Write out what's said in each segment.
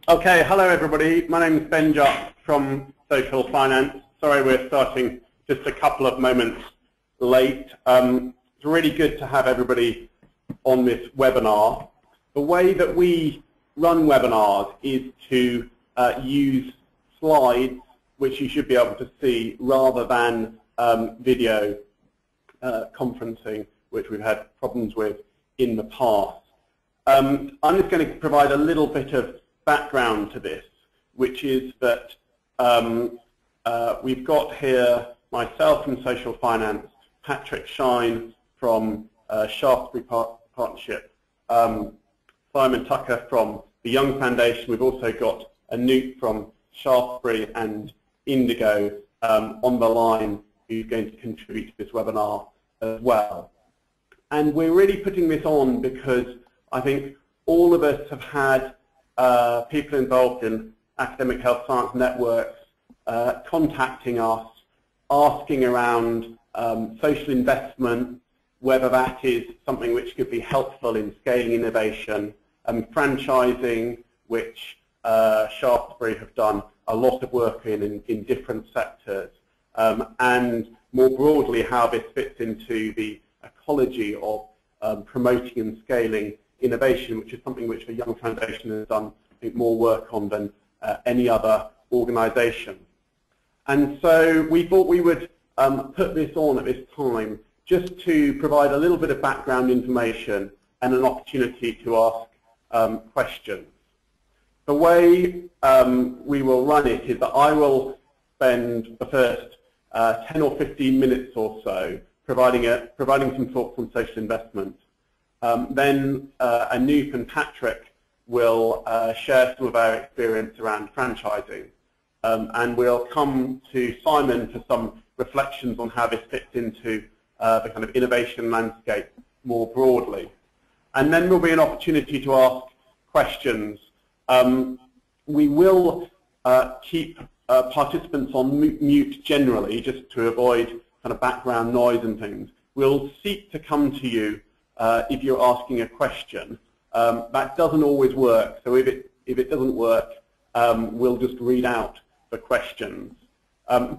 Okay, hello everybody. My name is Ben Jock from Social Finance. Sorry we're starting just a couple of moments late. It's really good to have everybody on this webinar. The way that we run webinars is to use slides, which you should be able to see, rather than video conferencing, which we've had problems with in the past. I'm just going to provide a little bit of background to this, which is that we've got here myself from Social Finance, Patrick Shine from Shaftesbury Partnership, Simon Tucker from the Young Foundation. We've also got Anoop from Shaftesbury and Indigo on the line, who's going to contribute to this webinar as well. And we're really putting this on because I think all of us have had people involved in academic health science networks contacting us, asking around social investment, whether that is something which could be helpful in scaling innovation, franchising, which Shaftesbury have done a lot of work in different sectors, and more broadly how this fits into the ecology of promoting and scaling innovation, which is something which the Young Foundation has done, I think, more work on than any other organisation. And so we thought we would put this on at this time just to provide a little bit of background information and an opportunity to ask questions. The way we will run it is that I will spend the first 10 or 15 minutes or so providing some thoughts on social investment. Then Anoop and Patrick will share some of our experience around franchising, and we'll come to Simon for some reflections on how this fits into the kind of innovation landscape more broadly. And then there'll be an opportunity to ask questions. We will keep participants on mute generally, just to avoid kind of background noise and things. We'll seek to come to you if you're asking a question. That doesn't always work, so if it doesn't work, we'll just read out the questions.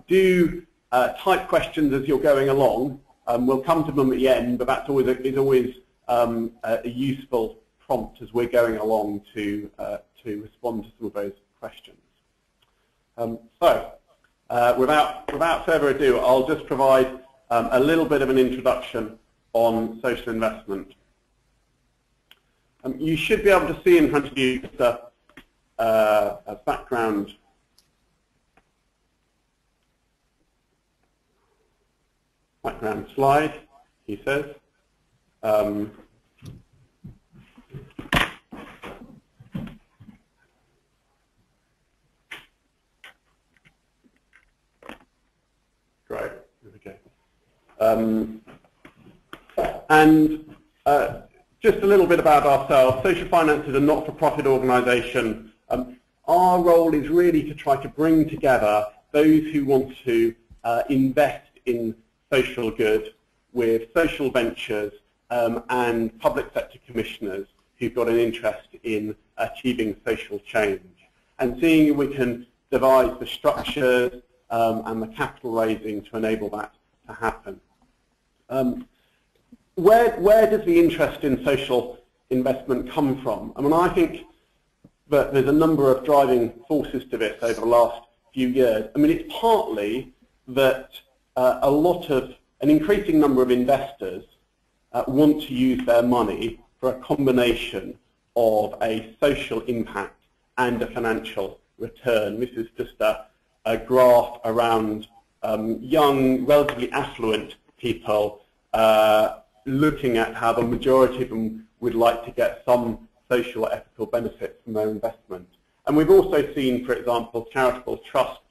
Do type questions as you're going along. We'll come to them at the end, but that's always a useful prompt as we're going along to respond to some of those questions. Without further ado, I'll just provide a little bit of an introduction on social investment. You should be able to see in front of you just a background slide, he says. Great, here we go. And just a little bit about ourselves. Social Finance is a not-for-profit organisation. Our role is really to try to bring together those who want to invest in social good with social ventures and public sector commissioners who've got an interest in achieving social change, and seeing if we can devise the structures and the capital raising to enable that to happen. Where does the interest in social investment come from? I mean, I think that there's a number of driving forces to this over the last few years. I mean, it's partly that an increasing number of investors want to use their money for a combination of a social impact and a financial return. This is just a graph around young, relatively affluent people looking at how the majority of them would like to get some social or ethical benefits from their investment. And we've also seen, for example, charitable trusts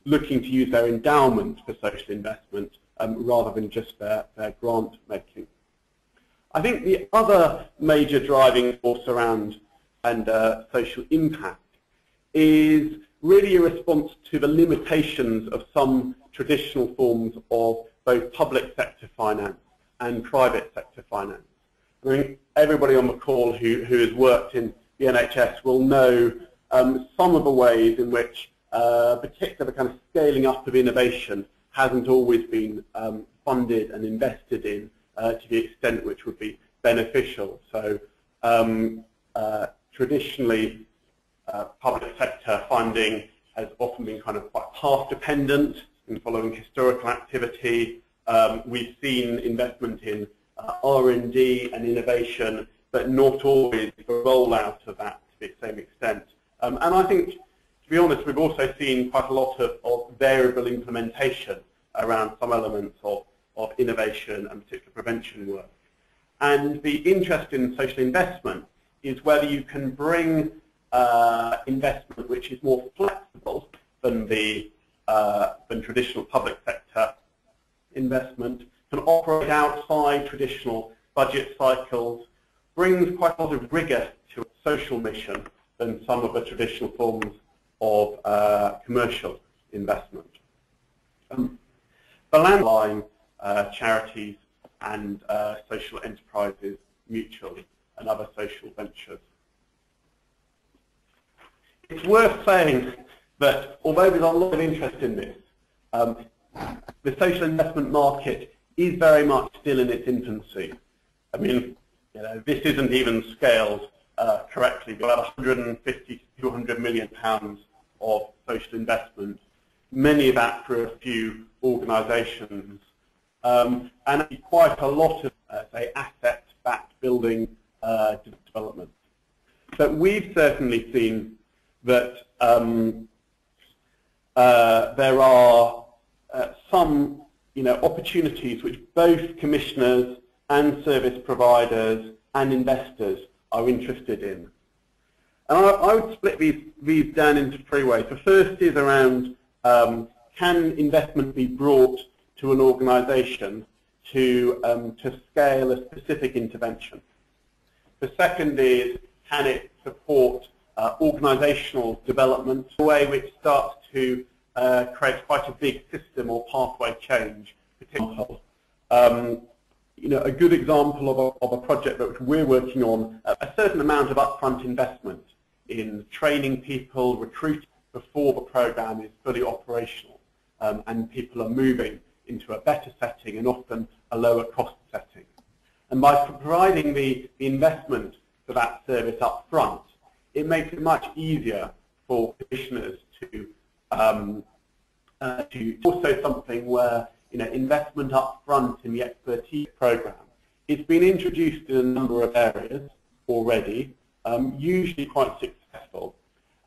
looking to use their endowment for social investment rather than just their grant making. I think the other major driving force around social impact is really a response to the limitations of some traditional forms of both public sector finance and private sector finance. I mean, everybody on the call who has worked in the NHS will know some of the ways in which particular kind of scaling up of innovation hasn't always been funded and invested in to the extent which would be beneficial. So traditionally, public sector funding has often been kind of quite path dependent in following historical activity. We've seen investment in R&D and innovation, but not always the rollout of that to the same extent. And I think, to be honest, we've also seen quite a lot of variable implementation around some elements of innovation and particular prevention work. And the interest in social investment is whether you can bring investment which is more flexible than than traditional public sector investment, can operate outside traditional budget cycles, brings quite a lot of rigor to a social mission than some of the traditional forms of commercial investment. The landline charities and social enterprises mutually and other social ventures. It's worth saying that although there's a lot of interest in this, the social investment market is very much still in its infancy. I mean, this isn't even scaled correctly. We've got about 150 to 200 million pounds of social investment, many of that for a few organisations, and quite a lot of, say, asset-backed building development. But we've certainly seen that there are some opportunities which both commissioners and service providers and investors are interested in. And I would split these down into three ways. The first is around can investment be brought to an organisation to scale a specific intervention. The second is, can it support organisational development in a way which starts to create quite a big system or pathway change. A good example of a project that we're working on, a certain amount of upfront investment in training people, recruiting before the programme is fully operational, and people are moving into a better setting and often a lower cost setting. And by providing the investment for that service up front, it makes it much easier for commissioners to also something where investment up front in the expertise programme. It's been introduced in a number of areas already, usually quite successful,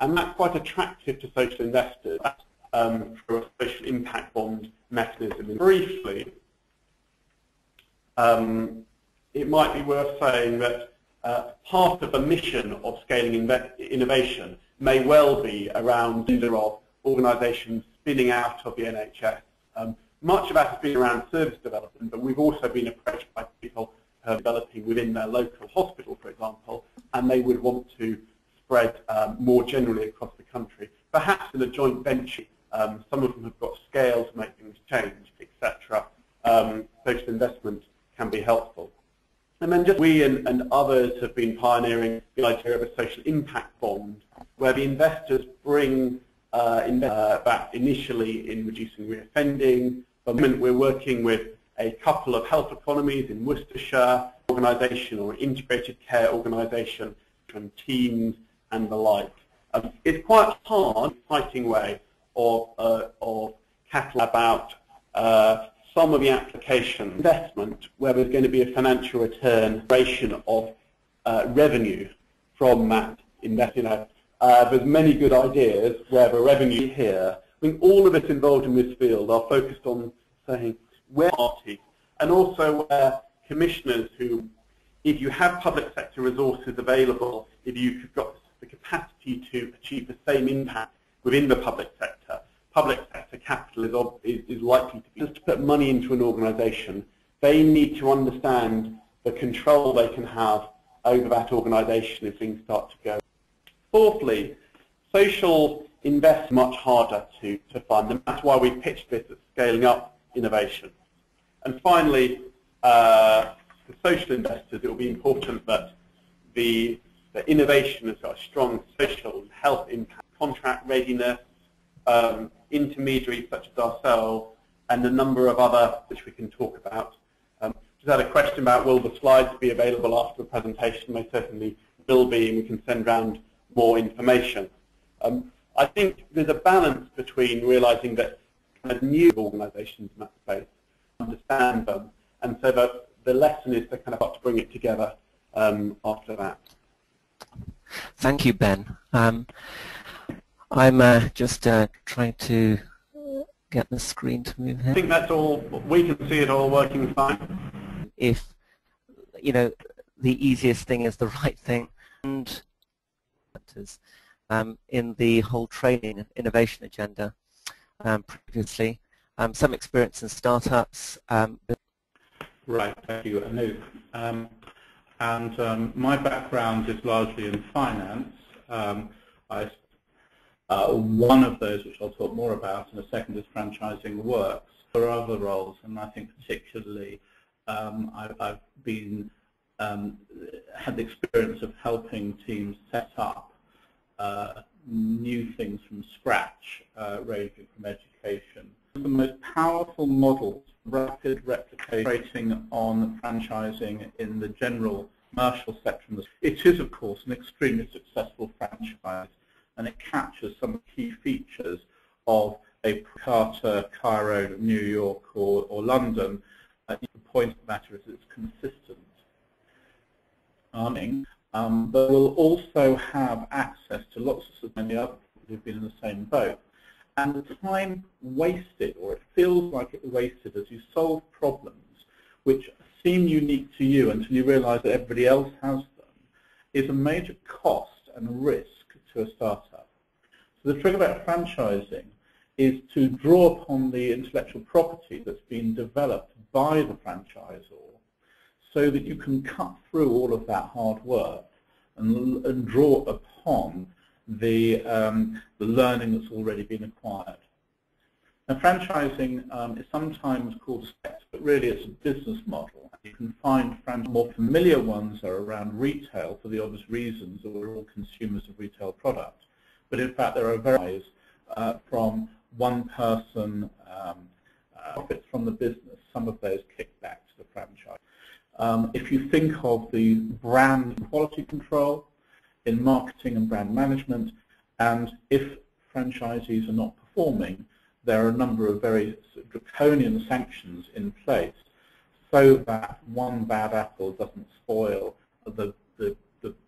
and that's quite attractive to social investors through a social impact bond mechanism. And briefly, it might be worth saying that part of the mission of scaling innovation may well be around of organisations spinning out of the NHS. Much of that has been around service development, but we've also been approached by people developing within their local hospital, for example, and they would want to spread more generally across the country, perhaps in a joint venture. Some of them have got scale to make things change, etc. Social investment can be helpful. And then just we and others have been pioneering the idea of a social impact bond, where the investors bring back initially in reducing reoffending. At the moment we're working with a couple of health economies in Worcestershire, organisation or integrated care organisation, and teams and the like. It's quite hard, exciting way of tackling about some of the application investment where there's going to be a financial return of revenue from that investment. There's many good ideas where the revenue here. I think all of us involved in this field are focused on saying where parties, and also where commissioners who, if you have public sector resources available, if you've got the capacity to achieve the same impact within the public sector capital is likely to be. Just to put money into an organisation, they need to understand the control they can have over that organisation if things start to go. Fourthly, social investment is much harder to fund, and that's why we pitched this as scaling up innovation. And finally, for social investors, it will be important that the that innovation has got a strong social and health impact, contract readiness, intermediaries such as ourselves, and a number of other which we can talk about. Just had a question about will the slides be available after the presentation. They certainly will be, and we can send around more information. I think there's a balance between realizing that kind of new organizations in that space understand them, and so that the lesson is to kind of have to bring it together after that. Thank you, Ben. I'm just trying to get the screen to move here. I think that's all. We can see it all working fine. If, you know, the easiest thing is the right thing, and in the whole training and innovation agenda previously, some experience in startups. Right, thank you, Anoop. My background is largely in finance. One of those, which I'll talk more about, and the second is franchising works. There are other roles, and I think particularly I've been had the experience of helping teams set up new things from scratch, ranging from education. The most powerful models, rapid replicating on franchising in the general commercial sector. It is, of course, an extremely successful franchise, and it captures some key features of a Jakarta, Cairo, New York, or London. The point of the matter is it's consistent. But we'll also have access to lots of many other people who've been in the same boat. And the time wasted, or it feels like it wasted, as you solve problems which seem unique to you until you realize that everybody else has them, is a major cost and risk to a startup. So the trick about franchising is to draw upon the intellectual property that's been developed by the franchisor so that you can cut through all of that hard work and draw upon the learning that's already been acquired. Now, franchising is sometimes called a sector, but really it's a business model. You can find more familiar ones are around retail for the obvious reasons that we're all consumers of retail product. But in fact, there are various from one person profits from the business. Some of those kick back to the franchise. If you think of the brand quality control in marketing and brand management, and if franchisees are not performing, there are a number of very draconian sanctions in place so that one bad apple doesn't spoil the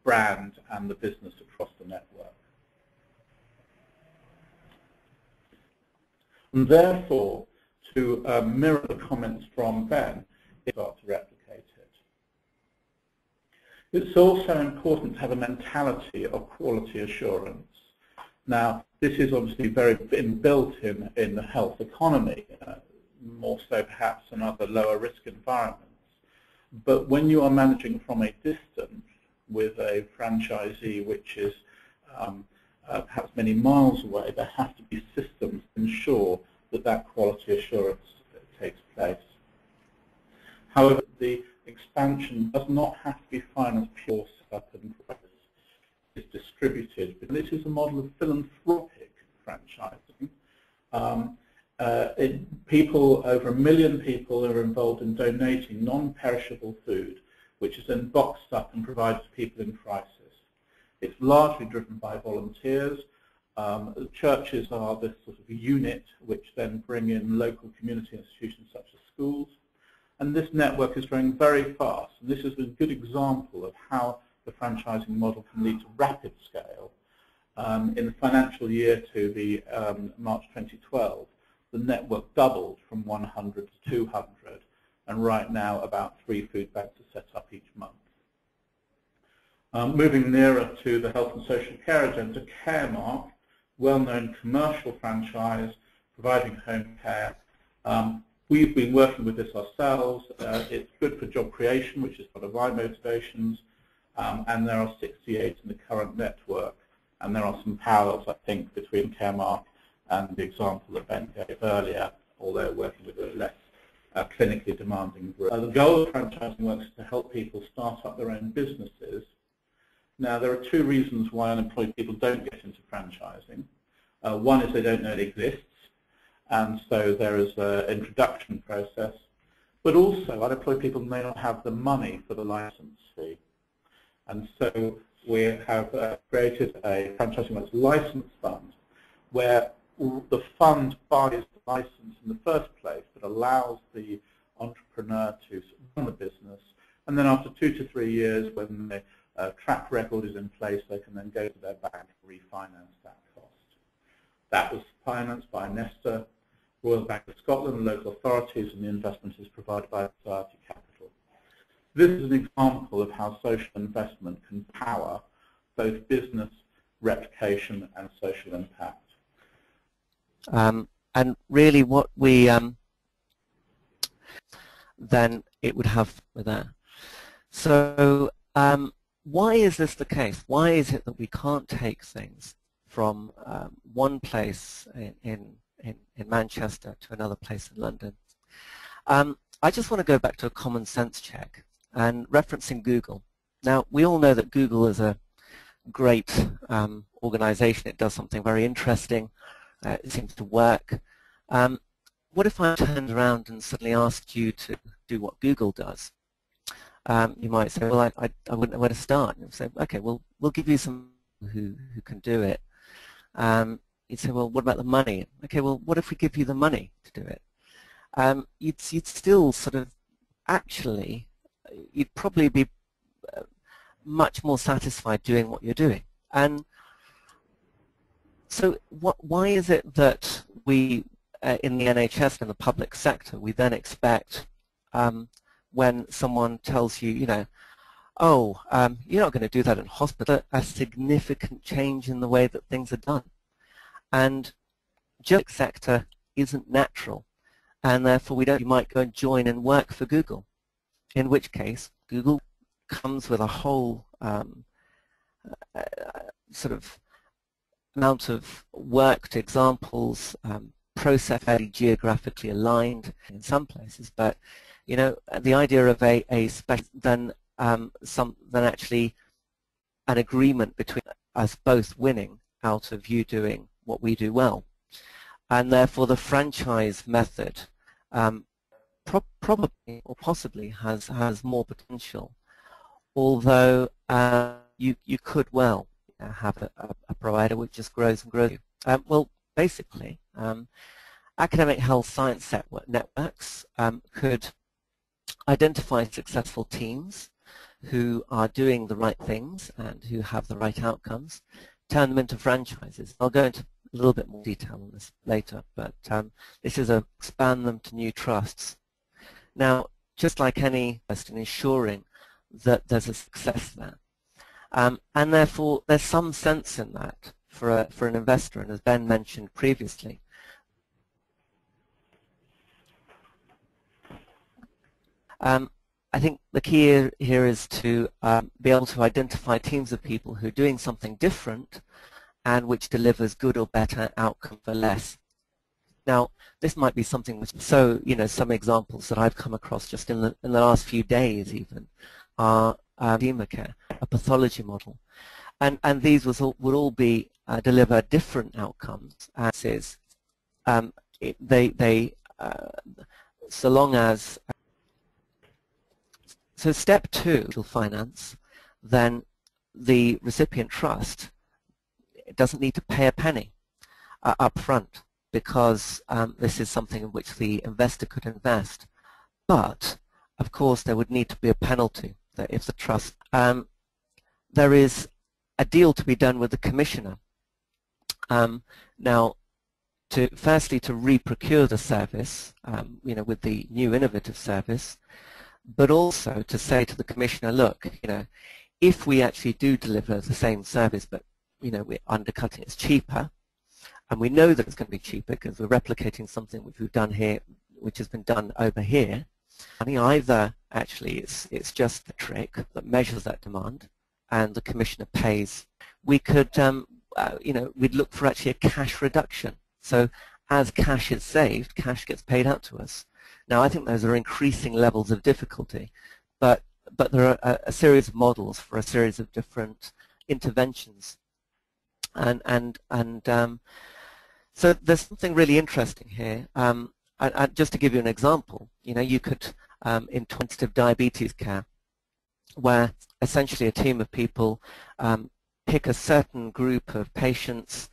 brand and the business across the network. And therefore, to mirror the comments from Ben, start to replicate it. It's also important to have a mentality of quality assurance. Now, this is obviously very built in the health economy, more so perhaps than other lower risk environments. But when you are managing from a distance with a franchisee which is perhaps many miles away, there have to be systems to ensure that that quality assurance takes place. However, the expansion does not have to be financed pure setup and price. It's distributed. But this is a model of philanthropic franchising. People, over 1 million people are involved in donating non-perishable food, which is then boxed up and provided to people in crisis. It's largely driven by volunteers. Churches are this sort of unit which then bring in local community institutions such as schools. And this network is growing very fast. And this is a good example of how the franchising model can lead to rapid scale. In the financial year to the March 2012, the network doubled from 100 to 200, and right now about 3 food banks are set up each month. Moving nearer to the health and social care agenda, Caremark, well-known commercial franchise providing home care. We've been working with this ourselves. It's good for job creation, which is one of my motivations, and there are 68 in the current network, and there are some parallels, I think, between Caremark and the example that Ben gave earlier, although working with a less clinically demanding group. The goal of franchising works is to help people start up their own businesses, Now, there are two reasons why unemployed people don't get into franchising. One is they don't know it exists, and so there is an introduction process. But also, unemployed people may not have the money for the license fee. And so we have created a franchising license fund where the fund buys the license in the first place that allows the entrepreneur to run the business, and then after 2 to 3 years, when the track record is in place, they can then go to their bank and refinance that cost. That was financed by Nesta, Royal Bank of Scotland, local authorities, and the investment is provided by Society Capital. This is an example of how social investment can power both business replication and social impact. And really what we then it would have with that. So why is this the case? Why is it that we can't take things from one place in Manchester to another place in London? I just want to go back to a common sense check and referencing Google. Now, we all know that Google is a great organization. It does something very interesting. It seems to work. What if I turned around and suddenly asked you to do what Google does? You might say, well, I wouldn't know where to start. And say, okay, well, we'll give you some who can do it. You'd say, well, what about the money? Okay, well, what if we give you the money to do it? You'd still sort of, actually, you'd probably be much more satisfied doing what you're doing. And so why is it that we, in the NHS and the public sector, we then expect when someone tells you, you know, oh, you're not going to do that in hospital, a significant change in the way that things are done. And public sector isn't natural, and therefore you might go and join and work for Google, in which case Google comes with a whole sort of amount of worked examples, process fairly geographically aligned in some places, but you know, the idea of a special then actually an agreement between us both winning out of you doing what we do well, and therefore the franchise method probably or possibly has more potential, although you could well have a provider which just grows and grows. Well, basically, academic health science networks could identify successful teams who are doing the right things and who have the right outcomes, turn them into franchises. I'll go into a little bit more detail on this later, but this is expand them to new trusts. Now, just like any trust in ensuring that there's a success there, and therefore there's some sense in that for an investor, and as Ben mentioned previously, I think the key here is to be able to identify teams of people who are doing something different and which delivers good or better outcome for less. Now, this might be something which, so, you know, some examples that I've come across just in the last few days even are Democare, a pathology model. And these would all be deliver different outcomes as is. So long as so step 2, finance, then the recipient trust doesn't need to pay a penny up front, because this is something in which the investor could invest. But, of course, there would need to be a penalty that if the trust, there is a deal to be done with the commissioner. Now, firstly to re-procure the service, you know, with the new innovative service, but also to say to the commissioner, look, you know, if we actually do deliver the same service, but you know, we're undercutting it's cheaper, and we know that it's going to be cheaper because we're replicating something which we've done here, which has been done over here. I mean, either actually it's just the trick that measures that demand, and the commissioner pays. We could, you know, we'd look for actually a cash reduction. So as cash is saved, cash gets paid out to us. Now, I think those are increasing levels of difficulty, but but there are a series of models for a series of different interventions. So there's something really interesting here. Just to give you an example, you could, in quantitative diabetes care, where essentially a team of people pick a certain group of patients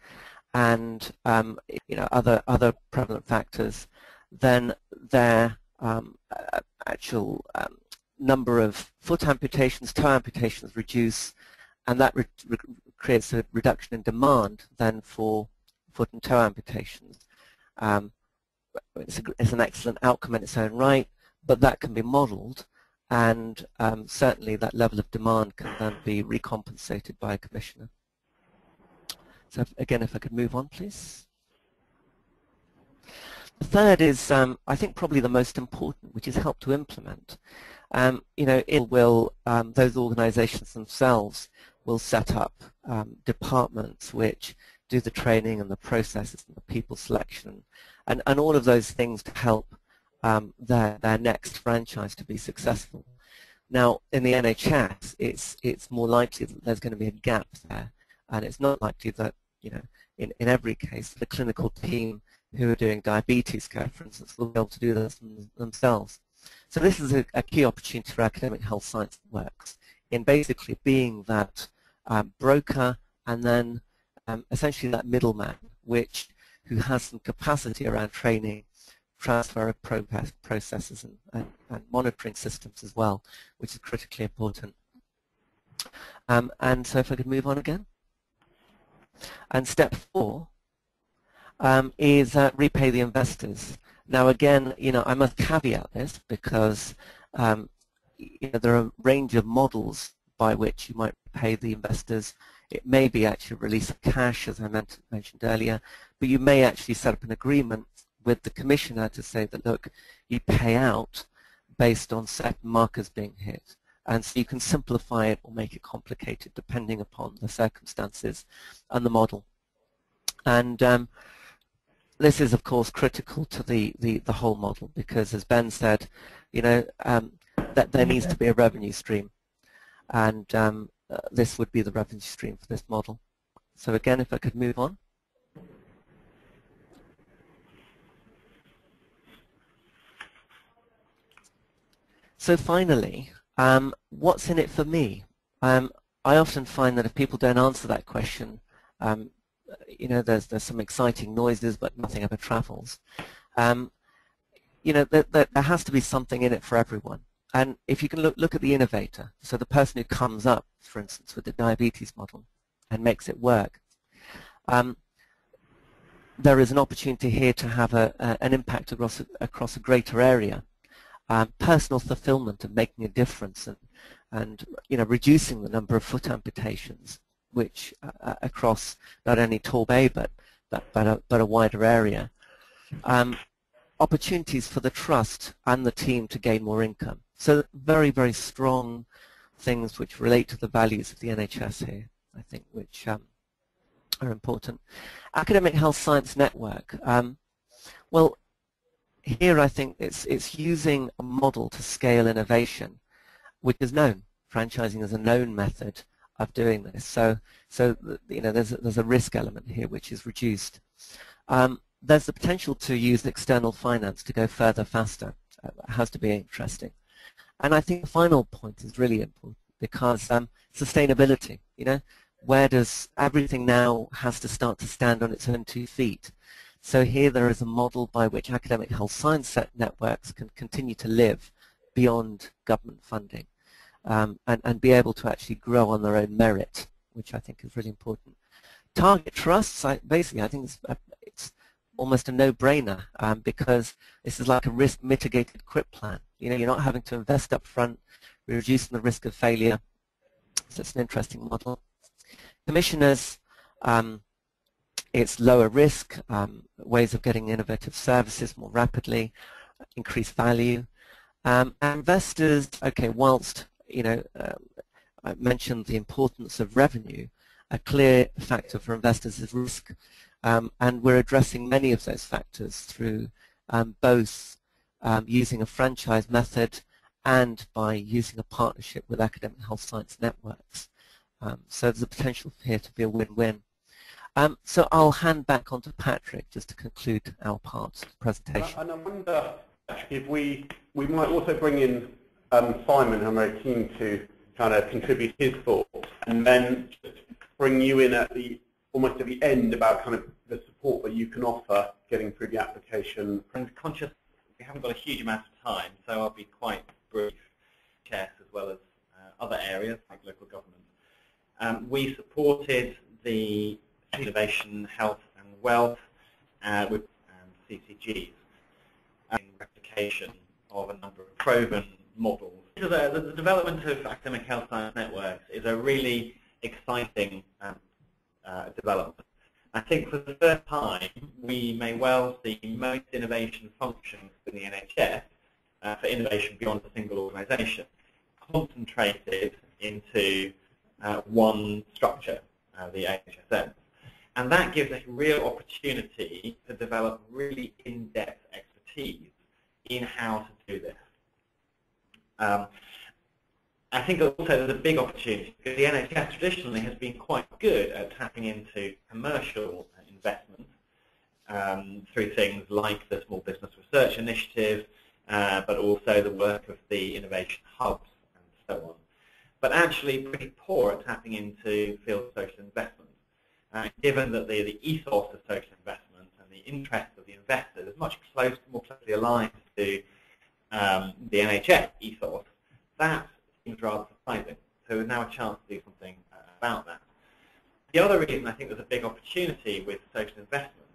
and other prevalent factors, then their actual number of foot amputations, toe amputations reduce, and that creates a reduction in demand then for foot and toe amputations. It's an excellent outcome in its own right, but that can be modeled, and certainly that level of demand can then be recompensated by a commissioner. So again, if I could move on, please. The third is, I think, probably the most important, which is help to implement. Those organizations themselves will set up departments which do the training and the processes and the people selection and all of those things to help their next franchise to be successful. Now, in the NHS, it's more likely that there's going to be a gap there, and it's not likely that, in every case, the clinical team who are doing diabetes care, for instance, will be able to do this themselves. So this is a key opportunity for academic health science that works in basically being that broker and then essentially that middleman, who has some capacity around training, transfer of processes and monitoring systems as well, which is critically important. And so if I could move on again. And step 4 is repay the investors. Now again, I must caveat this because there are a range of models by which you might pay the investors. It may be actually a release of cash, as I mentioned earlier, but you may actually set up an agreement with the commissioner to say that, look, you pay out based on certain markers being hit. And so you can simplify it or make it complicated depending upon the circumstances and the model. And this is, of course, critical to the whole model because, as Ben said, that there needs to be a revenue stream. And this would be the revenue stream for this model. So again, if I could move on. So finally, what's in it for me? I often find that if people don't answer that question, there's some exciting noises, but nothing ever travels. There has to be something in it for everyone. And if you can look at the innovator, so the person who comes up, for instance, with the diabetes model and makes it work, there is an opportunity here to have an impact across a greater area. Personal fulfillment of making a difference and reducing the number of foot amputations, which across not only Torbay but a wider area. Opportunities for the trust and the team to gain more income. So very, very strong things which relate to the values of the NHS here, I think, which are important. Academic Health Science Network. Well, here I think it's using a model to scale innovation, which is known. Franchising is a known method of doing this. So there's a risk element here which is reduced. There's the potential to use external finance to go further, faster. It has to be interesting. And I think the final point is really important because sustainability, where does everything now has to start to stand on its own 2 feet? So here there is a model by which academic health science networks can continue to live beyond government funding and be able to actually grow on their own merit, which I think is really important. Target trusts, basically I think it's almost a no-brainer because this is like a risk-mitigated quit plan. You're not having to invest up front, we're reducing the risk of failure. So it's an interesting model. Commissioners, it's lower risk, ways of getting innovative services more rapidly, increased value. Investors, okay, whilst I mentioned the importance of revenue, a clear factor for investors is risk, and we're addressing many of those factors through both using a franchise method and by using a partnership with academic health science networks. So there's a potential here to be a win-win. So I'll hand back on to Patrick just to conclude our part of the presentation. And I wonder, Patrick, if we might also bring in Simon, I'm very keen to kind of contribute his thoughts, and then just bring you in at almost at the end about kind of the support that you can offer getting through the application. I'm conscious we haven't got a huge amount of time, so I'll be quite brief, chess as well as other areas like local government. We supported the Innovation, Health and Wealth with CCGs in replication of a number of proven models. The development of academic health science networks is a really exciting development. I think for the first time we may well see most innovation functions in the NHS for innovation beyond a single organisation concentrated into one structure, the AHSN. And that gives us a real opportunity to develop really in-depth expertise in how to do this. I think also there's a big opportunity because the NHS traditionally has been quite good at tapping into commercial investment through things like the Small Business Research Initiative, but also the work of the innovation hubs and so on. But actually pretty poor at tapping into field social investment. Given that the ethos of social investment and the interest of the investor is much more closely aligned to the NHS ethos, that seems rather surprising. So there's now a chance to do something about that. The other reason I think there's a big opportunity with social investment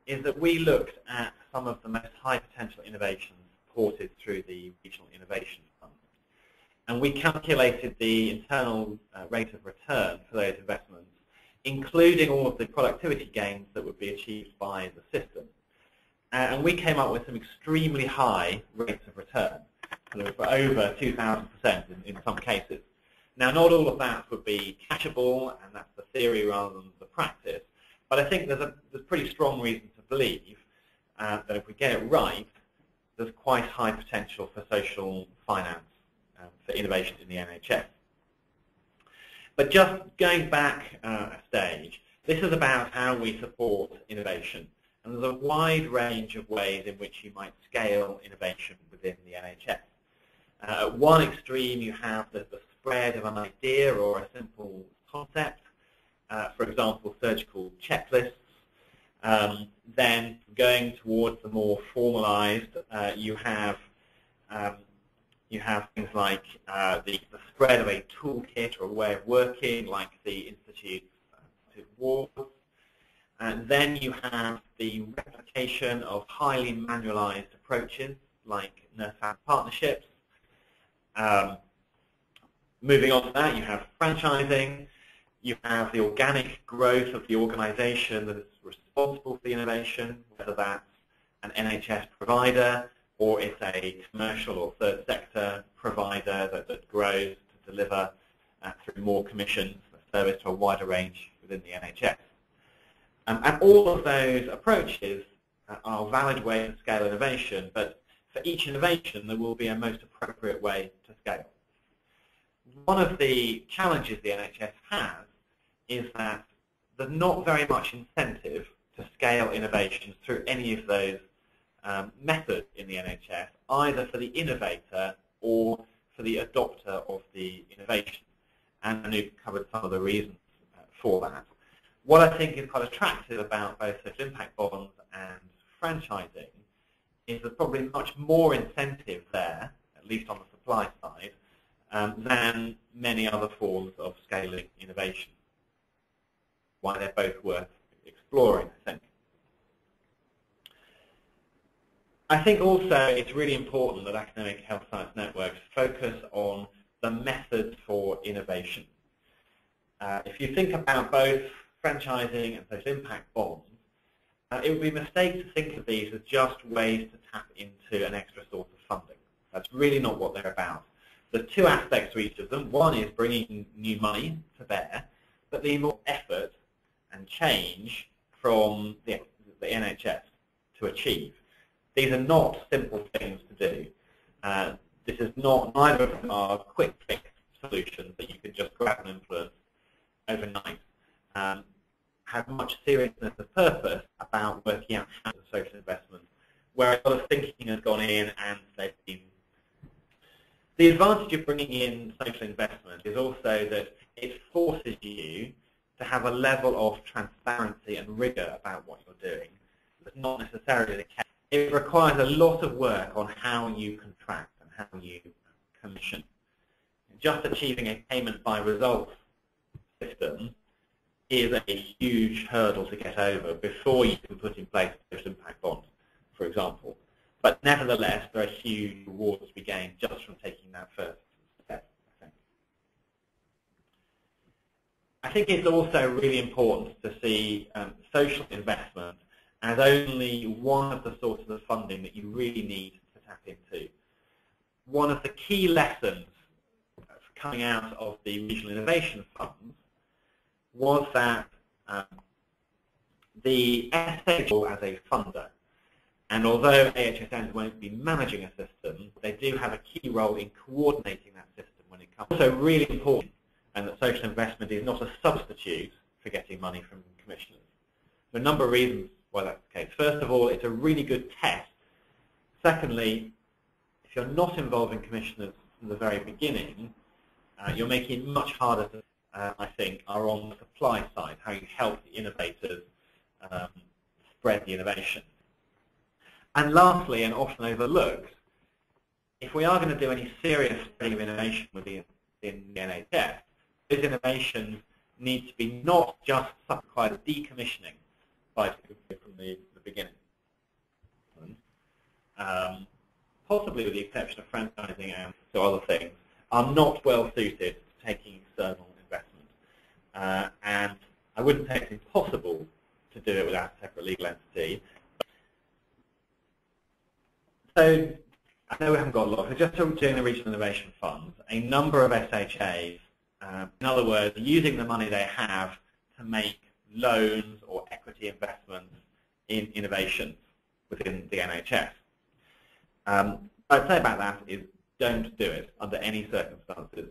is that we looked at some of the most high potential innovations supported through the Regional Innovation Fund. And we calculated the internal rate of return for those investments, including all of the productivity gains that would be achieved by the system. And we came up with some extremely high rates of return, for over 2,000% in some cases. Now, not all of that would be cashable, and that's the theory rather than the practice, but I think there's pretty strong reason to believe that if we get it right, there's quite high potential for social finance for innovation in the NHS. But just going back a stage, this is about how we support innovation. And there's a wide range of ways in which you might scale innovation within the NHS. At one extreme, you have the spread of an idea or a simple concept, for example, surgical checklists. Then going towards the more formalized, you have things like the spread of a toolkit or a way of working, like the Institute's Wards. And then you have the replication of highly manualized approaches, like nurse-lab partnerships. Moving on to that, you have franchising. You have the organic growth of the organization that is responsible for the innovation, whether that's an NHS provider or it's a commercial or third sector provider that grows to deliver through more commissions, a service to a wider range within the NHS. And all of those approaches are valid ways to scale innovation, but for each innovation there will be a most appropriate way to scale. One of the challenges the NHS has is that there's not very much incentive to scale innovations through any of those methods in the NHS, either for the innovator or for the adopter of the innovation. And we've covered some of the reasons for that. What I think is quite attractive about both social impact bonds and franchising is there's probably much more incentive there, at least on the supply side, than many other forms of scaling innovation. Why they're both worth exploring, I think. I think also it's really important that academic health science networks focus on the methods for innovation. If you think about both franchising and social impact bonds, it would be a mistake to think of these as just ways to tap into an extra source of funding. That's really not what they're about. There's two aspects to each of them. One is bringing new money to bear, but the more effort and change from the NHS to achieve. These are not simple things to do. This is not, neither of them are quick fix solutions that you can just grab and influence overnight. Have much seriousness of purpose about working out how the social investment, where a lot of thinking has gone in and they've been. The advantage of bringing in social investment is also that it forces you to have a level of transparency and rigor about what you're doing. That's not necessarily the case. It requires a lot of work on how you contract and how you commission. Just achieving a payment by results system is a huge hurdle to get over before you can put in place a social impact bond, for example. But nevertheless, there are huge rewards to be gained just from taking that first step, I think it's also really important to see social investment as only one of the sources of funding that you really need to tap into. One of the key lessons coming out of the Regional Innovation Funds was that the SHO as a funder, and although AHSNs won't be managing a system, they do have a key role in coordinating that system when it comes. Also really important, and that social investment is not a substitute for getting money from commissioners. There are a number of reasons why that's the case. First of all, it's a really good test. Secondly, if you're not involving commissioners from the very beginning, you're making it much harder to, I think, are on the supply side, how you help the innovators spread the innovation. And lastly, and often overlooked, if we are going to do any serious spreading of innovation within the NHS, those innovations need to be not just require decommissioning by from the beginning. Possibly with the exception of franchising and so other things, are not well suited to taking external investment. And I wouldn't say it's impossible to do it without a separate legal entity. So I know we haven't got a lot, so just doing the Regional Innovation Funds, a number of SHAs, in other words, using the money they have to make loans or equity investments in innovations within the NHS. What I'd say about that is don't do it under any circumstances.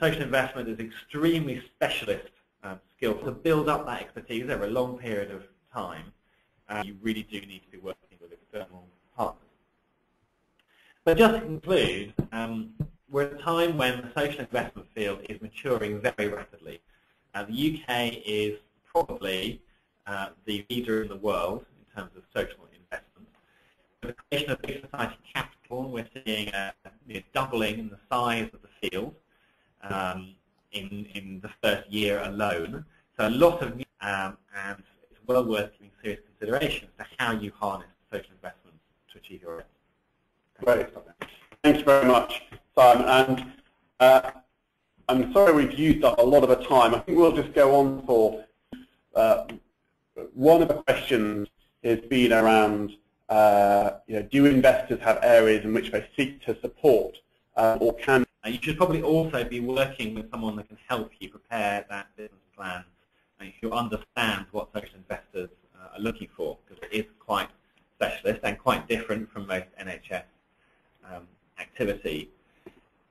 Social investment is extremely specialist skill. To build up that expertise over a long period of time, you really do need to be working with external partners. But just to conclude, we're at a time when the social investment field is maturing very rapidly. The UK is probably the leader in the world in terms of social investment. With the creation of big society capital, we're seeing a doubling in the size of the field in the first year alone. So a lot of and it's well worth giving serious consideration as to how you harness social investment to achieve your aims. Great. Thanks very much, Simon. And I'm sorry we've used up a lot of the time. I think we'll just go on for one of the questions has been around, do investors have areas in which they seek to support or can? You should probably also be working with someone that can help you prepare that business plan and you understand what social investors are looking for, because it is quite specialist and quite different from most NHS activity.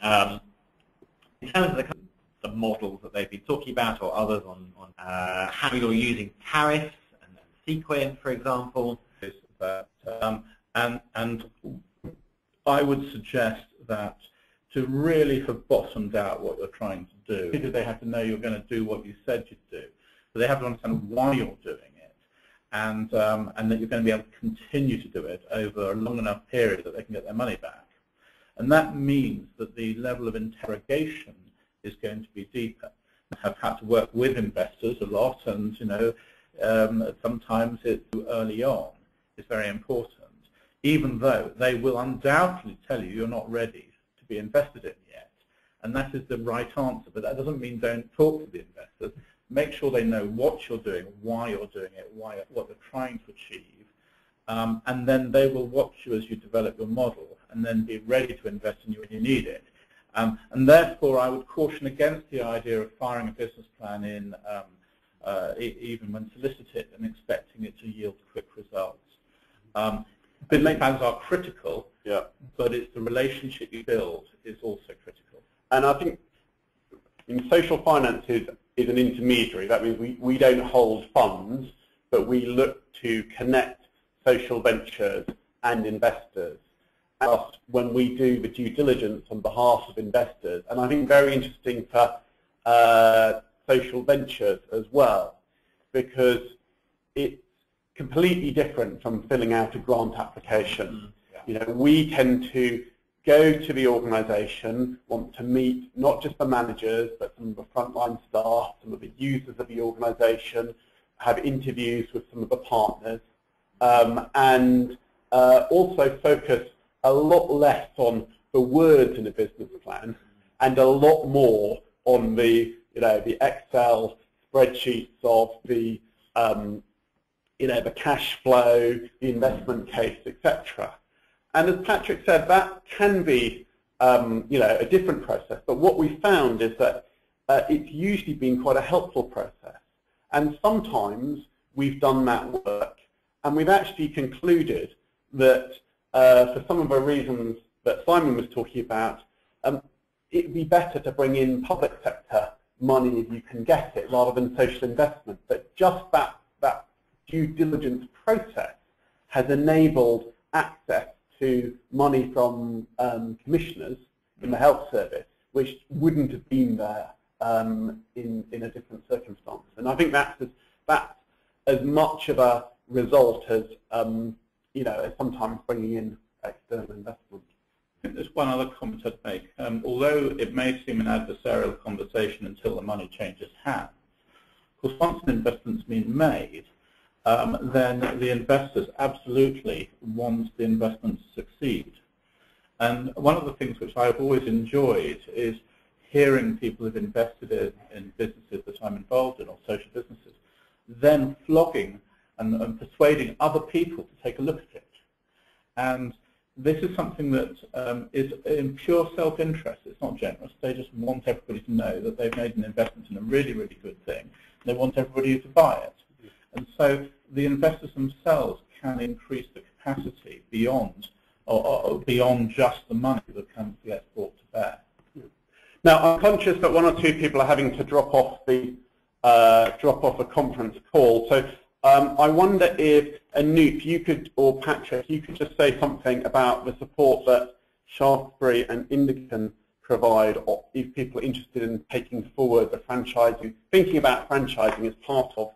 In terms of the models that they've been talking about, or others on how you're using tariffs and Sequin, for example. And I would suggest that to really have bottomed out what you're trying to do, they have to know you're going to do what you said you'd do. So they have to understand why you're doing it, and that you're going to be able to continue to do it over a long enough period that they can get their money back. And that means that the level of interrogation is going to be deeper. I've had to work with investors a lot, and sometimes it's too early on. It's very important, even though they will undoubtedly tell you you're not ready to be invested in yet. And that is the right answer, but that doesn't mean don't talk to the investors. Make sure they know what you're doing, why you're doing it, what they're trying to achieve, and then they will watch you as you develop your model and then be ready to invest in you when you need it. And therefore, I would caution against the idea of firing a business plan in even when solicited and expecting it to yield quick results. Business plans are critical, yeah, but it's the relationship you build is also critical. and I think social finance is an intermediary. That means we don't hold funds, but we look to connect social ventures and investors. And when we do the due diligence on behalf of investors, and I think very interesting for social ventures as well, because it's completely different from filling out a grant application. You know, we tend to go to the organisation, want to meet not just the managers, but some of the frontline staff, some of the users of the organisation, have interviews with some of the partners, and also focus a lot less on the words in a business plan and a lot more on the, the Excel spreadsheets of the, the cash flow, the investment case, etc. And as Patrick said, that can be, a different process. But what we found is that it's usually been quite a helpful process. And sometimes we've done that work, and we've actually concluded that for some of the reasons that Simon was talking about, it would be better to bring in public sector money if you can get it, rather than social investment. But just that due diligence process has enabled access to money from commissioners in the health service, which wouldn't have been there in a different circumstance. And I think that's as much of a result as as sometimes bringing in external investment. I think there's one other comment I'd make. Although it may seem an adversarial conversation until the money changes hands, of course, once an investment's been made, then the investors absolutely want the investment to succeed. And one of the things which I've always enjoyed is hearing people who've invested in businesses that I'm involved in, or social businesses, then flogging and persuading other people to take a look at it. And this is something that is in pure self-interest. It's not generous. They just want everybody to know that they've made an investment in a really, really good thing. They want everybody to buy it. And so the investors themselves can increase the capacity beyond just the money that gets brought to bear. Now, I'm conscious that one or two people are having to drop off a conference call. So I wonder if Anoop, you could, or Patrick, you could just say something about the support that Shaftesbury and Indican provide, or if people are interested in taking forward the franchising, thinking about franchising as part of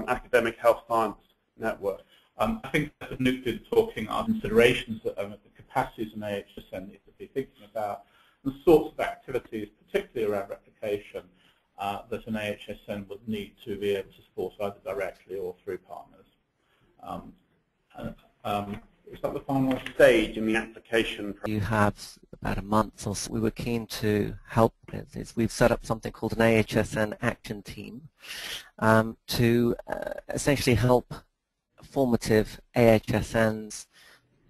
academic health science network. I think as Anoop did talking on considerations that the capacities in AHSN need to be thinking about, the sorts of activities, particularly around replication, that an AHSN would need to be able to support either directly or through partners. Is that the final stage in the application process? You have about a month or so. We were keen to help with this. We've set up something called an AHSN action team to essentially help formative AHSNs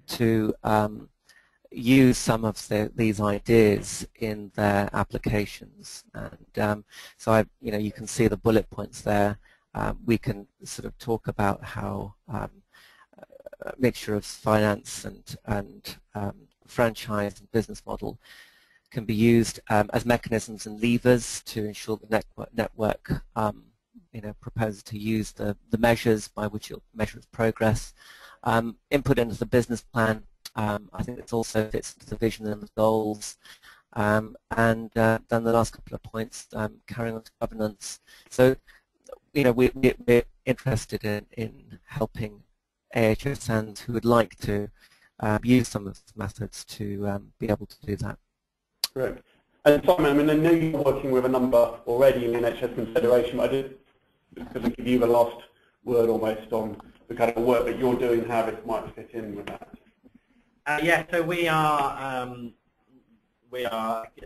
to use some of these ideas in their applications. And so you can see the bullet points there. We can sort of talk about how a mixture of finance and franchise and business model can be used as mechanisms and levers to ensure the network proposes to use the measures by which you'll measure its progress. Input into the business plan. I think it also fits into the vision and the goals. And then the last couple of points, carrying on to governance. So, we're interested in helping AHSNs who would like to use some of these methods to be able to do that. Great. And Simon, I know you're working with a number already in the NHS Confederation, but I just going to give you the last word almost on the kind of work that you're doing, how this might fit in with that. So we are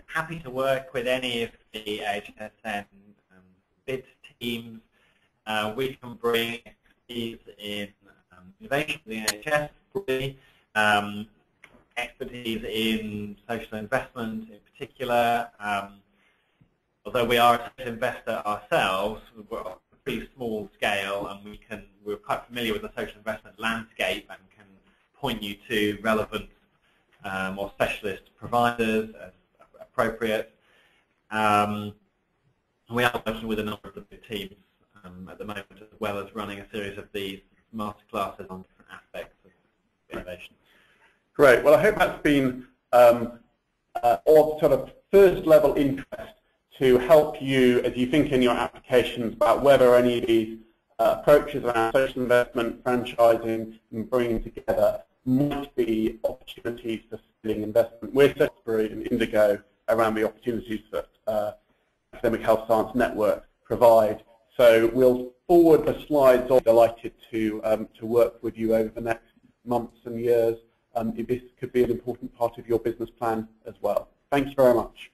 happy to work with any of the AHSN bid teams. We can bring expertise in innovation for the NHS, expertise in social investment in particular. Although we are a social investor ourselves, we're on a pretty small scale, and we're quite familiar with the social investment landscape and can point you to relevant or specialist providers as appropriate. We are working with a number of the big teams at the moment, as well as running a series of these masterclasses on different aspects of innovation. Great. Well, I hope that's been of sort of first level interest to help you as you think in your applications about whether any of these approaches around social investment, franchising, and bringing together might be opportunities for scaling investment. We're Sainsbury and Indigo around the opportunities that Academic Health Science Network provide. So we'll forward the slides. I'm delighted to work with you over the next months and years. This could be an important part of your business plan as well. Thank you very much.